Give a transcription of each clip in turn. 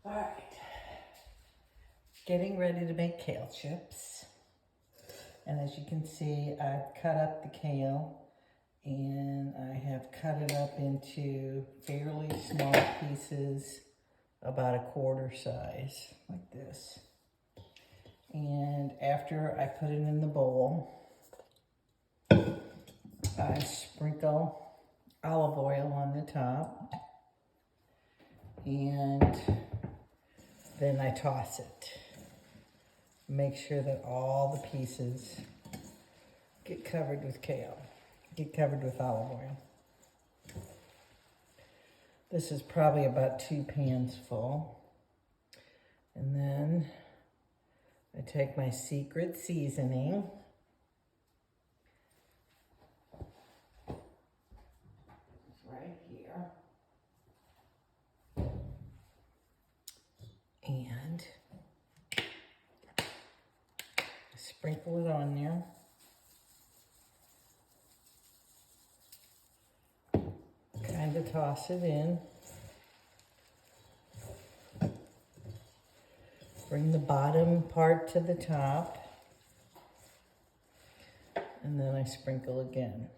All right, getting ready to make kale chips. And as you can see, I've cut up the kale and I have cut it up into fairly small pieces, about a quarter size, like this. And after I put it in the bowl, I sprinkle olive oil on the top and then I toss it. Make sure that all the pieces get covered with kale, get covered with olive oil. This is probably about 2 pans full. And then I take my secret seasoning. It's right here. And sprinkle it on there. Kind of toss it in. Bring the bottom part to the top. And then I sprinkle again.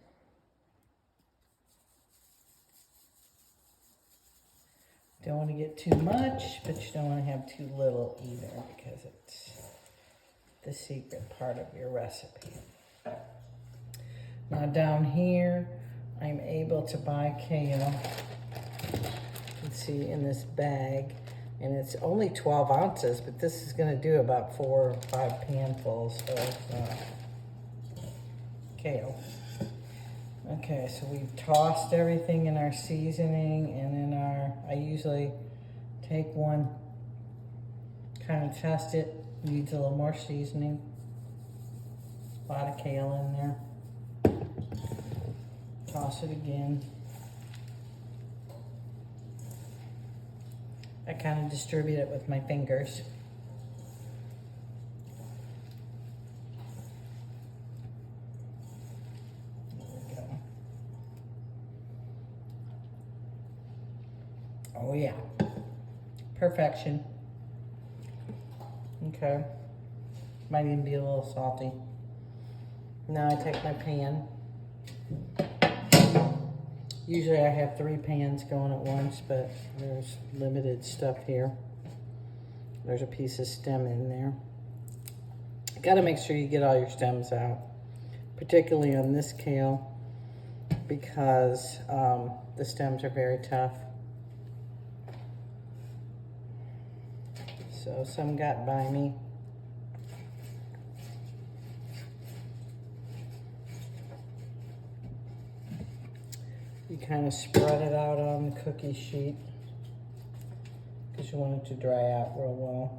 Don't want to get too much, but you don't want to have too little either, because it's the secret part of your recipe. Now down here, I'm able to buy kale, you can see in this bag, and it's only 12 ounces, but this is going to do about 4 or 5 panfuls of kale. Okay, so we've tossed everything in our seasoning and in our, I usually take one, kind of test it, needs a little more seasoning. A lot of kale in there. Toss it again. I kind of distribute it with my fingers. Oh yeah, perfection. Okay, might even be a little salty. Now I take my pan. Usually I have 3 pans going at once, but there's limited stuff here. There's a piece of stem in there. You gotta make sure you get all your stems out, particularly on this kale, because the stems are very tough. So some got by me. You kind of spread it out on the cookie sheet because you want it to dry out real well.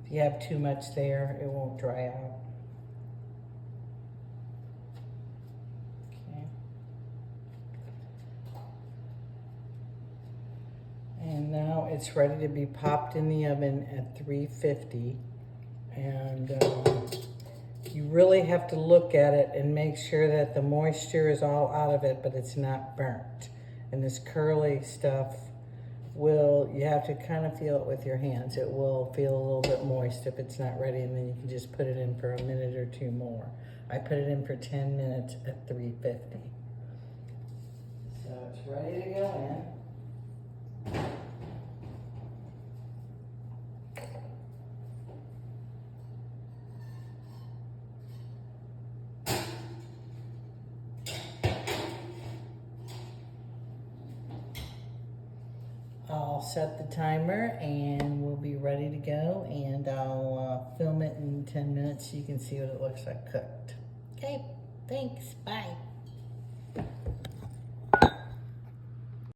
If you have too much there, it won't dry out. And now it's ready to be popped in the oven at 350. And you really have to look at it and make sure that the moisture is all out of it, but it's not burnt. And this curly stuff you have to kind of feel it with your hands. It will feel a little bit moist if it's not ready, and then you can just put it in for a minute or 2 more. I put it in for 10 minutes at 350. So it's ready to go in. I'll set the timer and we'll be ready to go, and I'll film it in 10 minutes so you can see what it looks like cooked. Okay, thanks, bye.